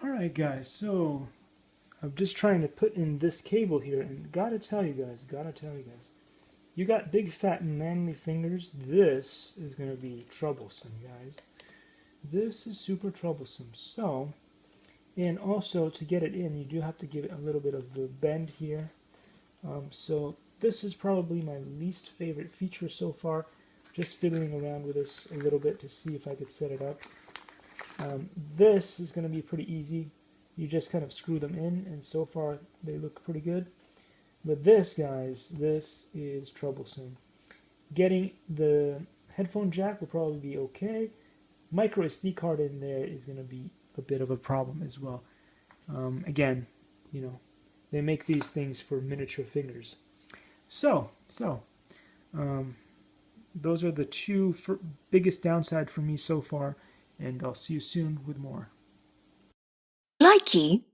Alright guys, so I'm just trying to put in this cable here, and gotta tell you guys, you got big fat manly fingers, this is gonna be troublesome, guys. This is super troublesome. So, and also to get it in, you do have to give it a little bit of the bend here. So this is probably my least favorite feature so far. Just fiddling around with this a little bit to see if I could set it up. This is going to be pretty easy. You just kind of screw them in, and so far they look pretty good. But this, guys, this is troublesome. Getting the headphone jack will probably be okay. Micro SD card in there is going to be a bit of a problem as well. Again, you know, they make these things for miniature fingers. So those are the two biggest downside for me so far, and I'll see you soon with more. Likey.